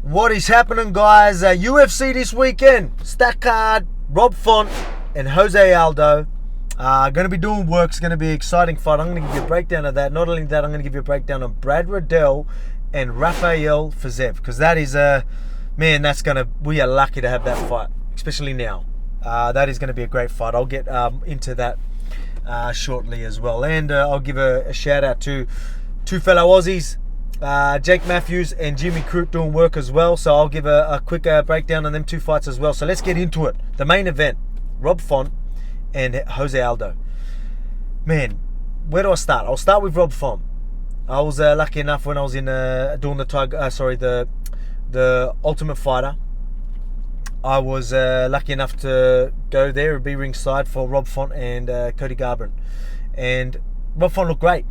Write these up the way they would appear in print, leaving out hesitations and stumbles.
What is happening, guys? UFC this weekend. Stack card, Rob Font and Jose Aldo. Going to be doing work. It's going to be an exciting fight. I'm going to give you a breakdown of that. Not only that, I'm going to give you a breakdown of Brad Riddell and Rafael Fiziev. Because that is, we are lucky to have that fight. Especially now. That is going to be a great fight. I'll get into that shortly as well. And I'll give a shout out to two fellow Aussies. Jake Matthews and Jimmy Crute doing work as well, so I'll give a quick breakdown on them two fights as well. So let's get into it. The main event, Rob Font and Jose Aldo. Man, where do I start? I'll start with Rob Font. I was lucky enough when I was in doing the Ultimate Fighter. I was lucky enough to go there and be ringside for Rob Font and Cody Garbrandt. And Rob Font looked great.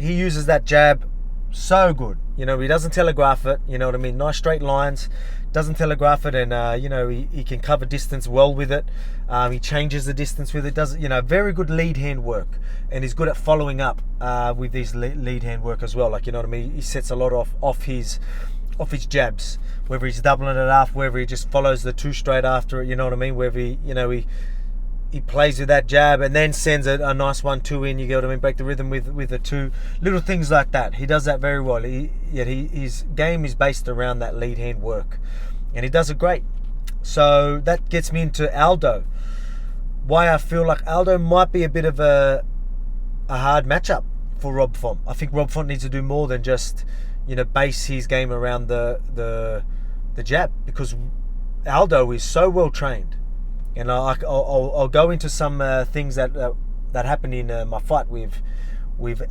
He uses that jab so good. You know, he doesn't telegraph it. You know what I mean? Nice straight lines. Doesn't telegraph it, and he can cover distance well with it. He changes the distance with it. Does very good lead hand work, and he's good at following up with his lead hand work as well. Like, you know what I mean? He sets a lot off his jabs. Whether he's doubling it up, whether he just follows the two straight after it. You know what I mean? Whether he plays with that jab and then sends a nice 1-2 in, you get what I mean, break the rhythm with the two little things like that. He does that very well. His game is based around that lead hand work, and he does it great. So that gets me into Aldo. Why I feel like Aldo might be a bit of a hard matchup for Rob Font. I think Rob Font needs to do more than just base his game around the jab, because Aldo is so well trained. And I'll go into some things that happened in my fight with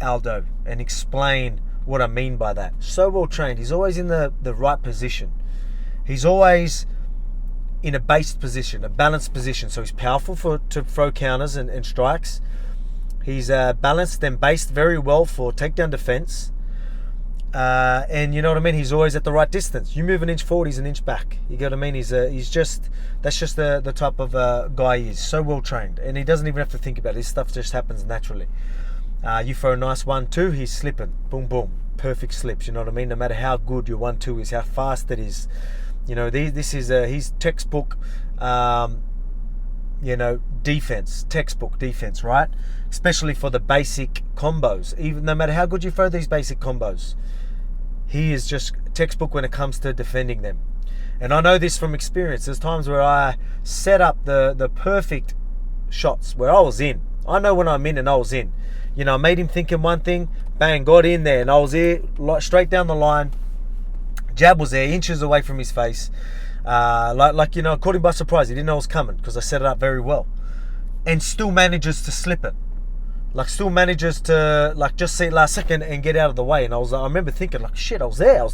Aldo and explain what I mean by that. So well trained. He's always in the right position. He's always in a based position, a balanced position. So he's powerful to throw counters and strikes. He's balanced and based very well for takedown defense. And you know what I mean? He's always at the right distance. You move an inch forward, he's an inch back. You get what I mean? That's just the type of guy he is. So well trained, and he doesn't even have to think about it. His stuff just happens naturally. You throw a nice 1-2, he's slipping. Boom, boom, perfect slips. You know what I mean? No matter how good your 1-2 is, how fast it is. This is his textbook. Defense, textbook defense, right? Especially for the basic combos. Even no matter how good you throw these basic combos, he is just textbook when it comes to defending them. And I know this from experience. There's times where I set up the perfect shots where I was in. I know when I'm in and I was in. I made him thinking one thing, bang, got in there, and I was there, straight down the line. Jab was there, inches away from his face. Caught him by surprise. He didn't know it was coming because I set it up very well. And still manages to slip it. Still manages to just see it last second and get out of the way. And I remember thinking, shit, I was there.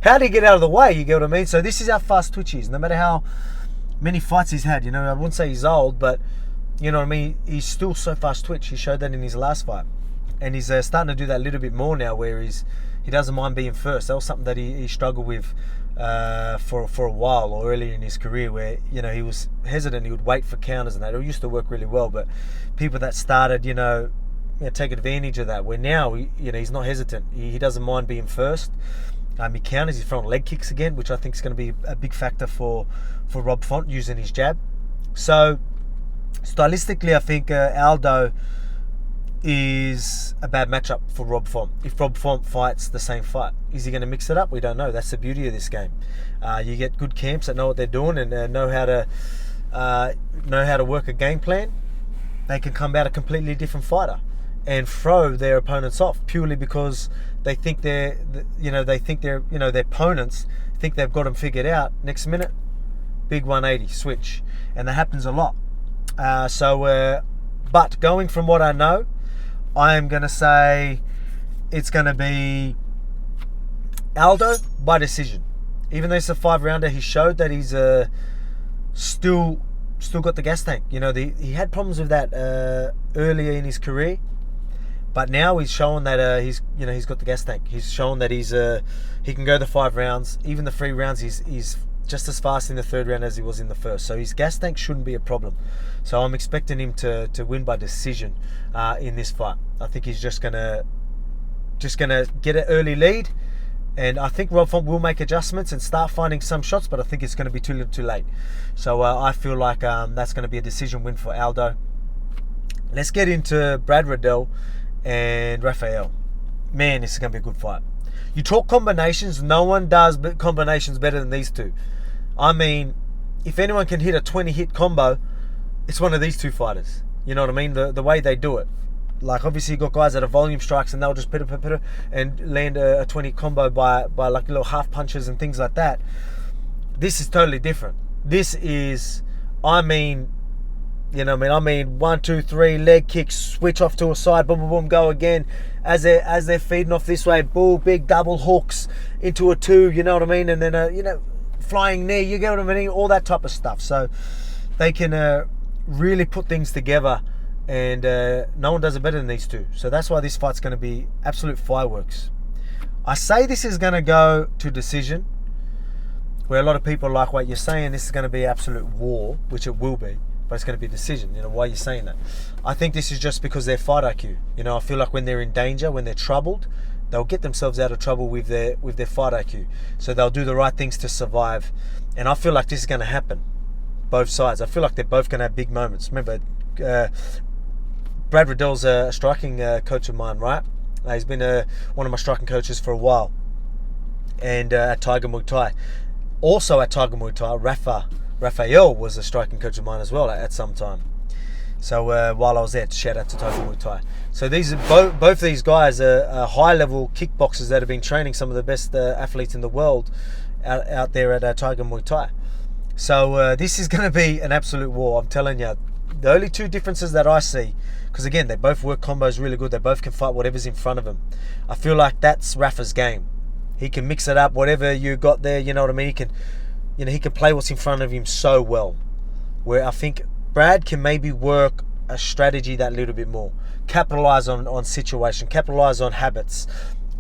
How did he get out of the way? You get what I mean? So this is how fast Twitch is. No matter how many fights he's had, I wouldn't say he's old, but you know what I mean? He's still so fast Twitch. He showed that in his last fight. And he's starting to do that a little bit more now, where he doesn't mind being first. That was something that he struggled with for a while, or earlier in his career, where he was hesitant. He would wait for counters and that. It used to work really well, but people that started take advantage of that, where now he's not hesitant. He doesn't mind being first. He counters. He's throwing leg kicks again, which I think is going to be a big factor for Rob Font using his jab. So stylistically, I think Aldo is a bad matchup for Rob Font. If Rob Font fights the same fight, is he going to mix it up? We don't know. That's the beauty of this game. You get good camps that know what they're doing and know how to work a game plan. They can come out a completely different fighter and throw their opponents off purely because they think their opponents think they've got them figured out. Next minute, big 180 switch, and that happens a lot. But going from what I know, I am going to say it's going to be Aldo by decision. Even though it's a 5-rounder, he showed that he's still got the gas tank. He had problems with that earlier in his career, but now he's shown that he's got the gas tank. He's shown that he can go the 5 rounds, even the 3 rounds. He's just as fast in the 3rd round as he was in the 1st. So his gas tank shouldn't be a problem. So I'm expecting him to win by decision in this fight. I think he's just gonna get an early lead, And I think Rob Font will make adjustments and start finding some shots, but I think it's going to be too little too late. So I feel like that's going to be a decision win for Aldo. Let's get into Brad Riddell and Rafael. Man, this is going to be a good fight. You talk combinations, no one does combinations better than these two. I mean, if anyone can hit a 20-hit combo, it's one of these two fighters. You know what I mean? The way they do it. Like, obviously, you got guys that are volume strikes and they'll just pitter and land a 20 combo by like little half punches and things like that. This is totally different. This is, I mean, 1, 2, 3, leg kicks, switch off to a side, boom, boom, boom, go again. As they're feeding off this way, bull, big double hooks into a 2, you know what I mean? And then, flying knee, you get what I mean? All that type of stuff. So they can really put things together. And no one does it better than these two. So that's why this fight's going to be absolute fireworks. I say this is going to go to decision, where a lot of people are like, wait, you're saying this is going to be absolute war, which it will be, but it's going to be a decision. Why are you saying that? I think this is just because their fight IQ. I feel like when they're in danger, when they're troubled, they'll get themselves out of trouble with their fight IQ. So they'll do the right things to survive. And I feel like this is going to happen. Both sides. I feel like they're both going to have big moments. Remember, Brad Riddell's a striking coach of mine, right? He's been one of my striking coaches for a while. And at Tiger Muay Thai. Also at Tiger Muay Thai, Rafael was a striking coach of mine as well at some time. So while I was there, shout out to Tiger Muay Thai. So these are both these guys are high-level kickboxers that have been training some of the best athletes in the world out there at Tiger Muay Thai. So this is going to be an absolute war, I'm telling you. The only two differences that I see, because again, they both work combos really good. They both can fight whatever's in front of them. I feel like that's Rafa's game. He can mix it up, whatever you got there. You know what I mean? He can play what's in front of him so well. Where I think Brad can maybe work a strategy that little bit more, capitalize on situation, capitalize on habits,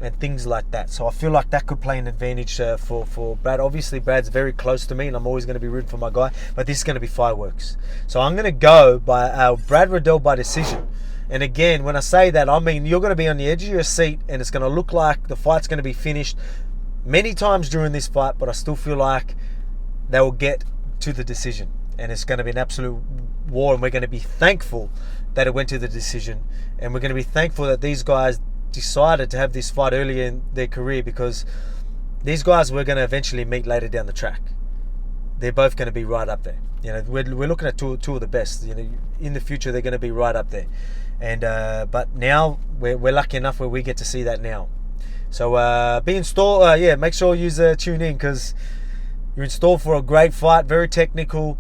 and things like that. So I feel like that could play an advantage for Brad. Obviously, Brad's very close to me, and I'm always going to be rooting for my guy. But this is going to be fireworks. So I'm going to go by Brad Riddell by decision. And again, when I say that, I mean you're going to be on the edge of your seat, and it's going to look like the fight's going to be finished many times during this fight. But I still feel like they will get to the decision, and it's going to be an absolute war. And we're going to be thankful that it went to the decision, and we're going to be thankful that these guys decided to have this fight earlier in their career, because these guys we're going to eventually meet later down the track. They're both going to be right up there. We're looking at two of the best. In the future they're going to be right up there. And but now we're lucky enough where we get to see that now. So be in store. Make sure you tune in, because you're in store for a great fight. Very technical,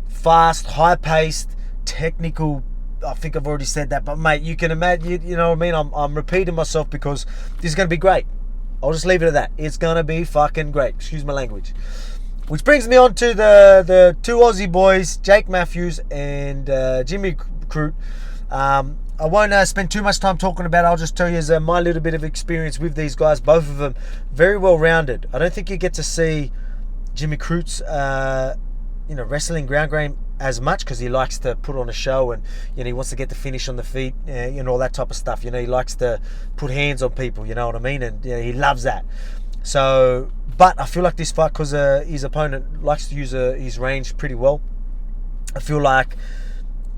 fast, high-paced, technical. I think I've already said that, but mate, you can imagine, you know what I mean? I'm repeating myself because this is going to be great. I'll just leave it at that. It's going to be fucking great. Excuse my language. Which brings me on to the two Aussie boys, Jake Matthews and Jimmy Crute. I won't spend too much time talking about it. I'll just tell you my little bit of experience with these guys. Both of them very well rounded. I don't think you get to see Jimmy Crute's wrestling ground game as much, because he likes to put on a show, and he wants to get the finish on the feet, all that type of stuff. He likes to put hands on people, you know what I mean, and he loves that. So, but I feel like this fight, because his opponent likes to use his range pretty well, I feel like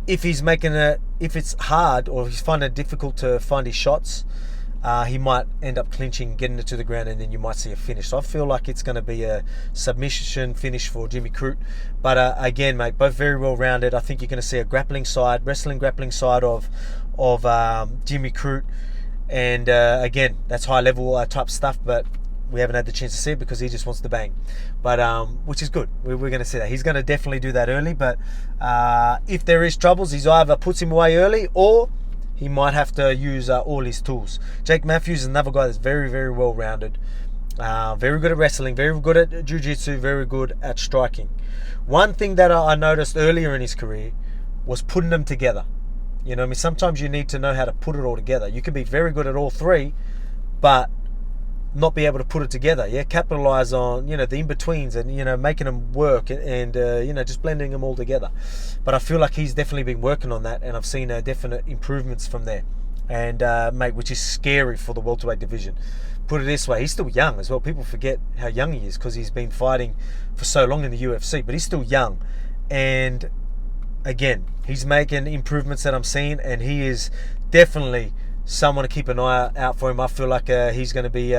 if it's hard, or if he's finding it difficult to find his shots, he might end up clinching, getting it to the ground, and then you might see a finish. So I feel like it's going to be a submission finish for Jimmy Crute. But again, mate, both very well rounded. I think you're going to see a wrestling grappling side of Jimmy Crute. And again, that's high level type stuff, but we haven't had the chance to see it because he just wants to bang. But which is good. We're going to see that. He's going to definitely do that early. But if there is troubles, he's either puts him away early, or he might have to use all his tools. Jake Matthews is another guy that's very, very well rounded. Very good at wrestling, very good at jiu-jitsu, very good at striking. One thing that I noticed earlier in his career was putting them together. Sometimes you need to know how to put it all together. You can be very good at all three, but not be able to put it together. Capitalize on the in-betweens, and making them work, and just blending them all together. But I feel like he's definitely been working on that, and I've seen definite improvements from there, and mate, which is scary for the welterweight division. put it this way, he's still young as well. People forget how young he is because he's been fighting for so long in the UFC, but he's still young. And again, he's making improvements that I'm seeing, and he is definitely someone to keep an eye out for him. I feel like he's going to be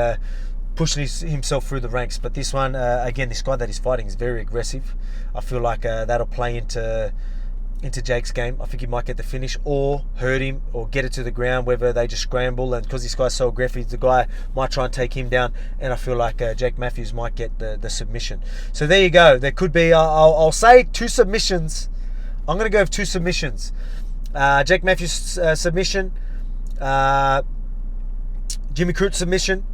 pushing himself through the ranks. But this one, again, this guy that he's fighting is very aggressive. I feel like that'll play into Jake's game. I think he might get the finish or hurt him or get it to the ground, whether they just scramble. And because this guy's so aggressive, the guy might try and take him down. And I feel like Jake Matthews might get the submission. So there you go. There could be, I'll say 2 submissions. I'm going to go with 2 submissions. Jake Matthews submission. Jimmy Crute submission.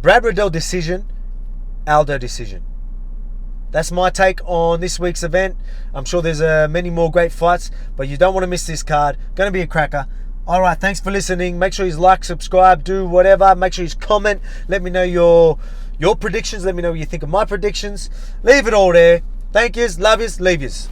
Brad Riddell decision. Aldo decision. That's my take on this week's event. I'm sure there's many more great fights, but you don't want to miss this card. Going to be a cracker. All right, thanks for listening. Make sure you like, subscribe, do whatever. Make sure you comment. Let me know your predictions. Let me know what you think of my predictions. Leave it all there. Thank yous, love yous, leave yous.